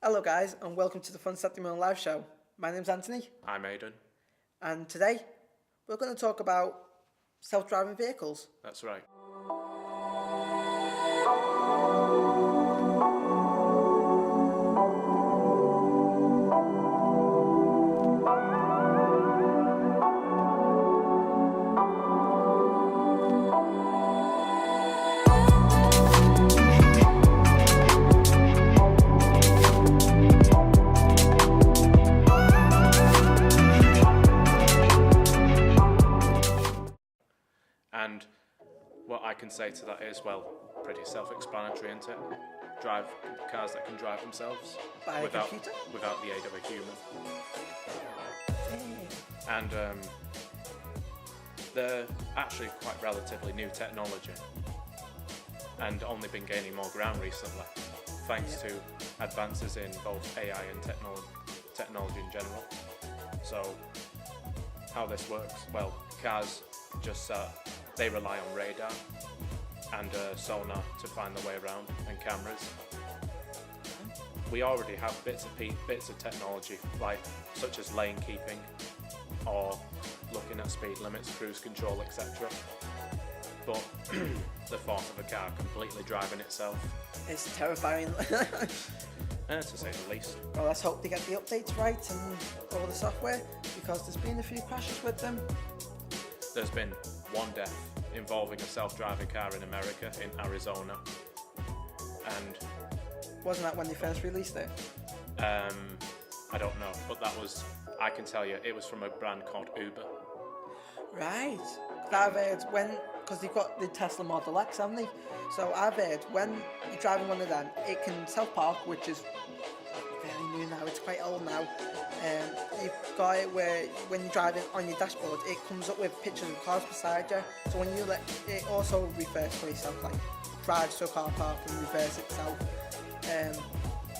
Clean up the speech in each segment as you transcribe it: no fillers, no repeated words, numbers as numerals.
Hello guys and welcome to the Fun Saturday Morning Live Show. My name's Anthony I'm Aidan. and today we're going to talk about self-driving vehicles. That's right. And what I can say to that is, well, pretty self-explanatory, isn't it? Drive cars that can drive themselves By a without computer? without the aid of a human. And they're actually quite relatively new technology, and only been gaining more ground recently, thanks to advances in both AI and technology in general. So, how this works? Well, cars just they rely on radar and sonar to find their way around, and cameras. We already have bits of technology, like such as lane keeping, or looking at speed limits, cruise control, etc. But the thought of a car completely driving itself, It's terrifying. to say the least. Well, let's hope they get the updates right and all the software, because there's been a few crashes with them. There's been one death involving a self-driving car in America, in Arizona, and Wasn't that when they first released it? I don't know, but I can tell you, it was from a brand called Uber. Right. I've heard because they've got the Tesla Model X, haven't they? So I've heard when you're driving one of them, it can self-park, which is fairly new now, it's quite old now. You've got it where when you're driving on your dashboard, it comes up with pictures of cars beside you. So when you it also reverses for yourself, like drives to a car park and reverse itself.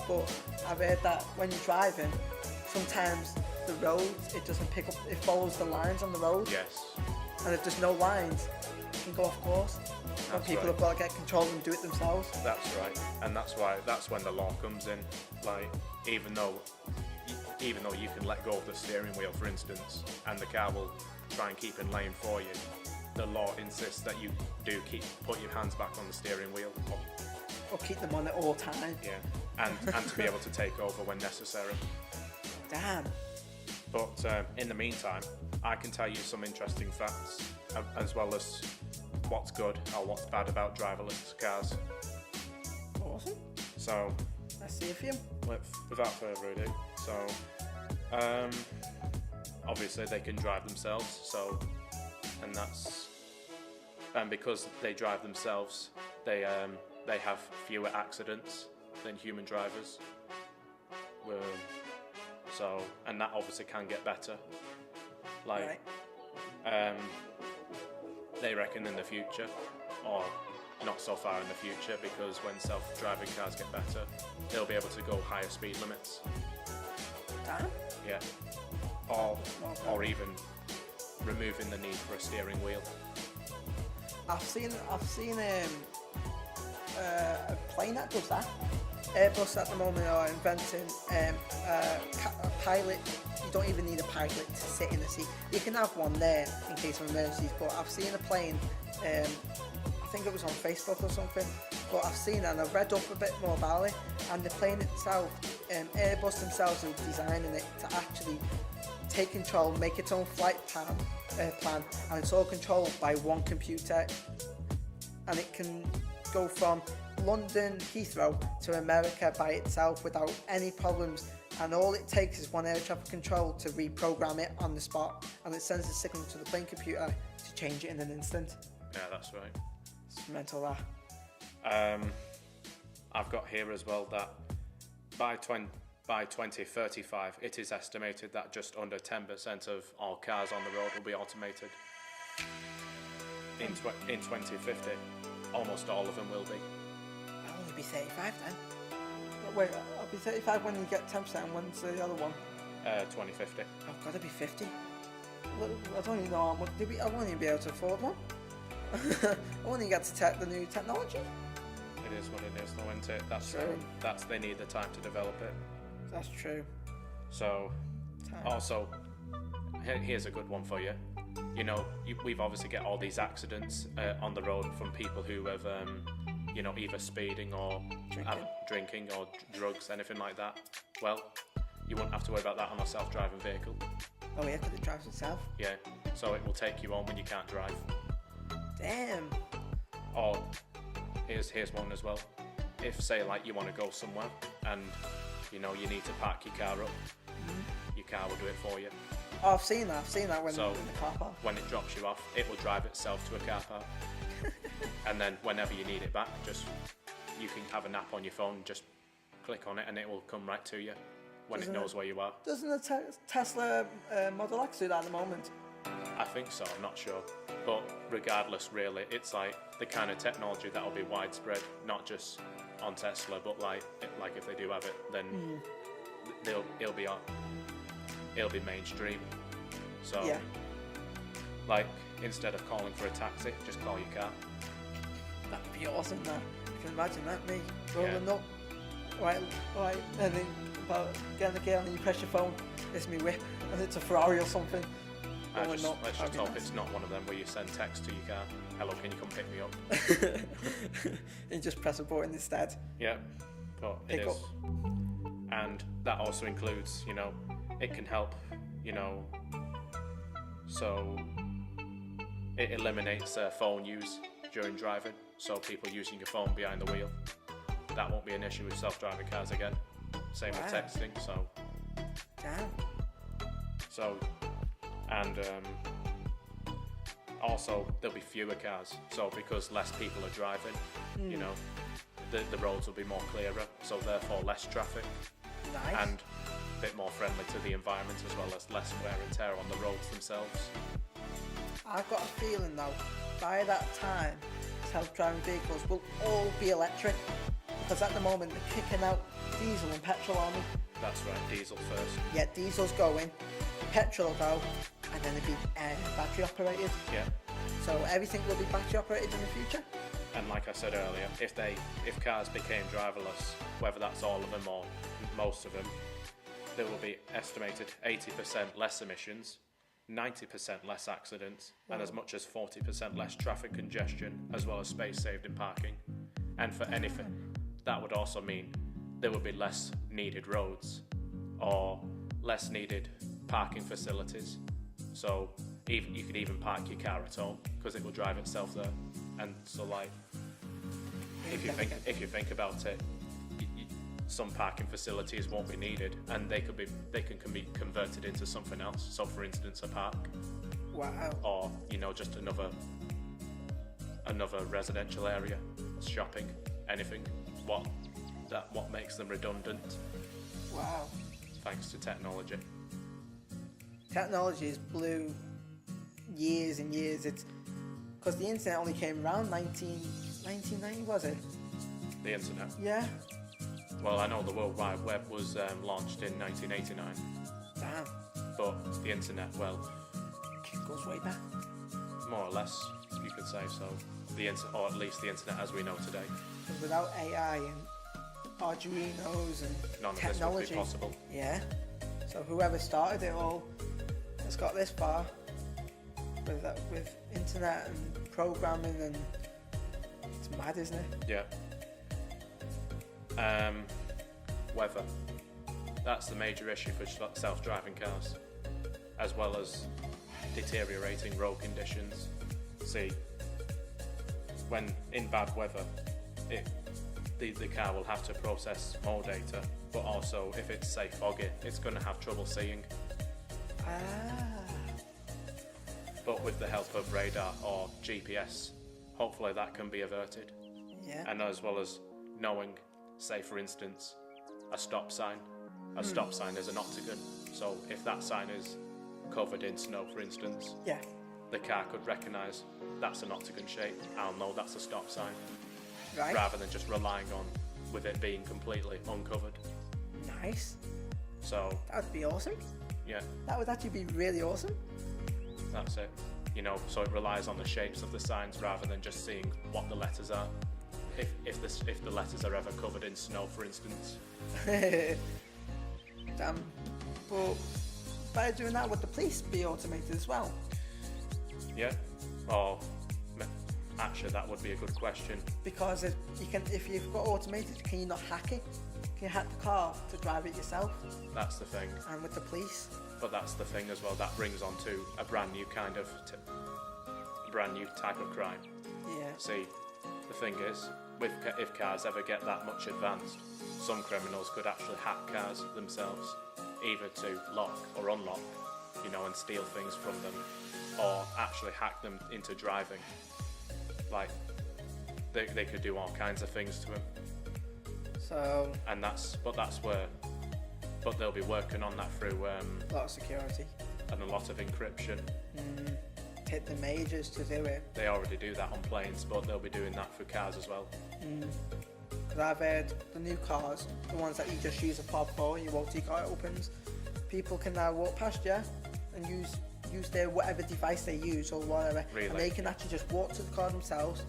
But I've heard that when you're driving, sometimes the roads, it doesn't pick up, it follows the lines on the road. Yes. And if there's no lines, it can go off course. And That's people right. have got to get control and do it themselves. That's right, and that's when the law comes in. Like, even though you can let go of the steering wheel, for instance, and the car will try and keep in lane for you, the law insists that you do put your hands back on the steering wheel. Or keep them on at all times. Yeah, and to be able to take over when necessary. Damn. But in the meantime, I can tell you some interesting facts, as well as what's good or what's bad about driverless cars. Awesome. So, Let's see a few. without further ado, obviously they can drive themselves. And because they drive themselves, they have fewer accidents than human drivers. And that obviously can get better. Like, Right. they reckon in the future, or not so far in the future, because when self-driving cars get better, they'll be able to go higher speed limits. Damn. Yeah. Or even removing the need for a steering wheel. I've seen a plane that does that. Airbus at the moment are inventing a pilot. You don't even need a pilot to sit in the seat. You can have one there in case of emergencies, but I've seen a plane, I think it was on Facebook or something, but I've seen it and I've read up a bit more about it, and the plane itself, Airbus themselves are designing it to actually take control, make its own flight plan, and it's all controlled by one computer, and it can go from London Heathrow to America by itself without any problems, and all it takes is one air traffic control to reprogram it on the spot, and it sends a signal to the plane computer to change it in an instant. Yeah, that's right. It's mental that. I've got here as well that by 2035, it is estimated that just under 10% of all cars on the road will be automated. In 2050, almost all of them will be. I'll only be 35 then. But wait, I'll be 35 when you get 10%, and when's the other one? 2050. I've got to be 50. I don't even know how much. I won't even be able to afford one. I won't even get to tech the new technology. It is what it is, though, isn't it? Sure. They need the time to develop it. That's true. So, Time. also, here's a good one for you. You know, we've obviously get all these accidents on the road from people who have, you know, either speeding or drinking or drugs, anything like that. Well, you won't have to worry about that on a self-driving vehicle. Oh yeah, because it drives itself. Yeah, so it will take you home when you can't drive. Damn. Or here's one as well. If say like you want to go somewhere and you know you need to park your car up, your car will do it for you. Oh, I've seen that. When So- in the car park. When it drops you off, it will drive itself to a car park. And then whenever you need it back, just you can have an app on your phone, just click on it and it will come right to you when Doesn't it knows where you are. Doesn't the Tesla Model X do that at the moment? I think so, I'm not sure. But regardless, really, it's like the kind of technology that will be widespread, not just on Tesla, but like if they do have it, then it'll be mainstream. So, Yeah. like instead of calling for a taxi, just call your car. That'd be awesome. That you can imagine that me rolling up, right, and then about getting the gear and then you press your phone. It's me whip, and it's a Ferrari or something. Let's just That'd be hope nice. it's not one of them where you send text to your car. Hello, can you come pick me up? And you just press a button instead. Yeah, but it Pick is. up. And that also includes, you know, it can help, you know, so it eliminates phone use during driving. So people using your phone behind the wheel, that won't be an issue with self-driving cars again. Same with Wow. texting. So Damn. and also there'll be fewer cars. So because less people are driving, you know, the roads will be more clearer. So therefore less traffic. Nice. And a bit more friendly to the environment as well as less wear and tear on the roads themselves. I've got a feeling though, by that time, self-driving vehicles will all be electric. Because at the moment they're kicking out diesel and petrol on them. That's right, diesel first. Yeah, diesel's going, petrol will go, and then it'll be battery operated. Yeah. So everything will be battery operated in the future. And like I said earlier, if cars became driverless, whether that's all of them or most of them, there will be estimated 80% less emissions, 90% less accidents, and as much as 40% less traffic congestion, as well as space saved in parking. And for anything, that would also mean there would be less needed roads or less needed parking facilities. So you could even park your car at home because it will drive itself there. And so, like, if you think about it, some parking facilities won't be needed, and they can be converted into something else. So, for instance, a park, Wow. or you know, just another residential area, shopping, anything. What makes them redundant? Wow. Thanks to technology. Technology has blew years and years. It's because the internet only came around 1990, was it? The internet. Yeah. Well, I know the World Wide Web was launched in 1989, Damn. but the internet, well, It goes way back. more or less, you could say so. Or at least the internet as we know today. Because without AI and Arduinos and None of technology, this would be possible. yeah. So whoever started it all has got this far with internet and programming, and it's mad, isn't it? Yeah. Weather. That's the major issue for self-driving cars, as well as deteriorating road conditions. See, when in bad weather, the car will have to process more data, but also if it's say foggy, it's going to have trouble seeing. Ah. But with the help of radar or GPS, hopefully that can be averted. Yeah. And as well as knowing, say for instance, a stop sign. A stop sign is an octagon, so if that sign is covered in snow, for instance, Yeah. the car could recognise that's an octagon shape. I'll know that's a stop sign, Right. rather than just relying on with it being completely uncovered. Nice. So That would be awesome. yeah, That would actually be really awesome. that's it. You know, so it relies on the shapes of the signs rather than just seeing what the letters are. If the letters are ever covered in snow, for instance. But by doing that, would the police be automated as well? Yeah. Or actually, that would be a good question. Because if you've got automated, can you not hack it? Can you hack the car to drive it yourself? That's the thing. And with the police? But that's the thing as well. That brings on to a brand new kind of, brand new type of crime. Yeah. See, the thing is, if cars ever get that much advanced, some criminals could actually hack cars themselves, either to lock or unlock, and steal things from them, or actually hack them into driving. Like, they could do all kinds of things to them. So. And but they'll be working on that through A lot of security. and a lot of encryption. Hit the majors to do it. They already do that on planes, but they'll be doing that for cars as well. Because I've heard the new cars, the ones that you just use a fob for, you walk to your car, it opens. People can now walk past you and use their whatever device they use or whatever, Really? and they can actually just walk to the car themselves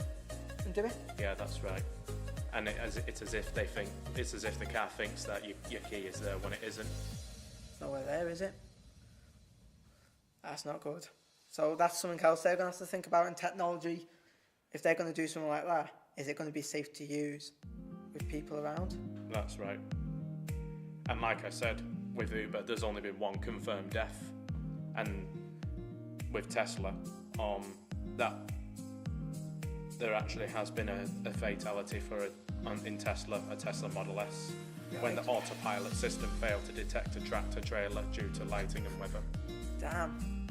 and do it. Yeah, that's right. And it's as if the car thinks that your key is there when it isn't. It's nowhere there, is it? That's not good. So that's something else they're going to have to think about in technology. If they're going to do something like that, is it going to be safe to use with people around? That's right. And like I said, with Uber, there's only been one confirmed death, and with Tesla, that there actually has been a fatality in Tesla, a Tesla Model S, when the autopilot system failed to detect a tractor trailer due to lighting and weather. Damn.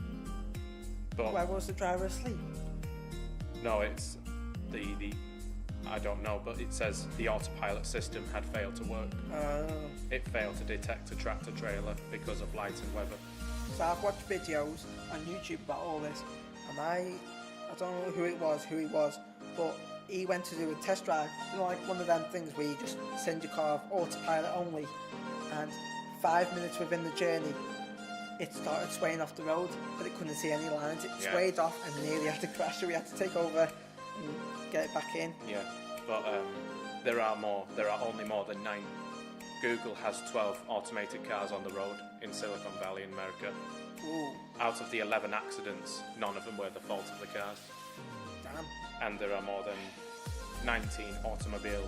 But Why was the driver asleep? no, it's the I don't know, but it says the autopilot system had failed to work. It failed to detect a tractor trailer because of light and weather. So I've watched videos on YouTube about all this, and I don't know who he was, but he went to do a test drive, like one of them things where you just send your car off autopilot only, and 5 minutes within the journey, it started swaying off the road, but it couldn't see any lines. It swayed off and nearly had to crash, so we had to take over and get it back in. Yeah, but there are only more than 9. Google has 12 automated cars on the road in Silicon Valley in America. Ooh, Out of the 11 accidents, none of them were the fault of the cars. damn. And there are more than 19 automobile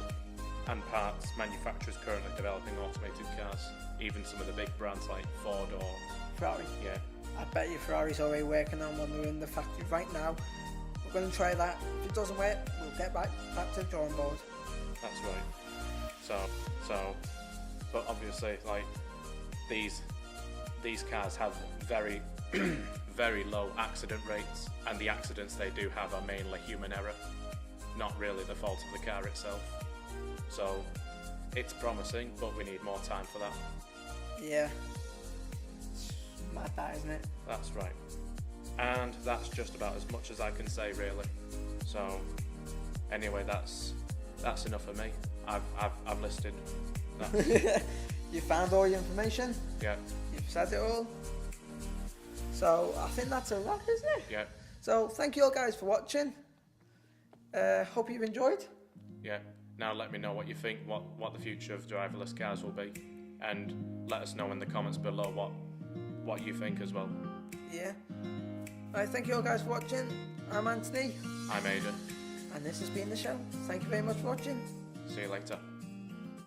and parts manufacturers currently developing automated cars. Even some of the big brands like Ford or Ferrari. yeah. I bet you Ferrari's already working on one. They're in the factory right now. We're going to try that. If it doesn't work, we'll get back to the drawing board. That's right. So, but obviously, like these cars have very, very low accident rates, and the accidents they do have are mainly human error, not really the fault of the car itself. So, it's promising, but we need more time for that. Yeah. It's mad that, isn't it? That's right. And that's just about as much as I can say, really. So, anyway, that's enough of me. I've listed that. You found all your information. Yeah, You've said it all. So I think that's a wrap, isn't it? yeah, So thank you all guys for watching. Hope you've enjoyed. yeah. Now let me know what you think, what the future of driverless cars will be, and let us know in the comments below what you think as well. Yeah. Alright, thank you all guys for watching. I'm Anthony, I'm Aidan. and this has been the show. Thank you very much for watching. See you later.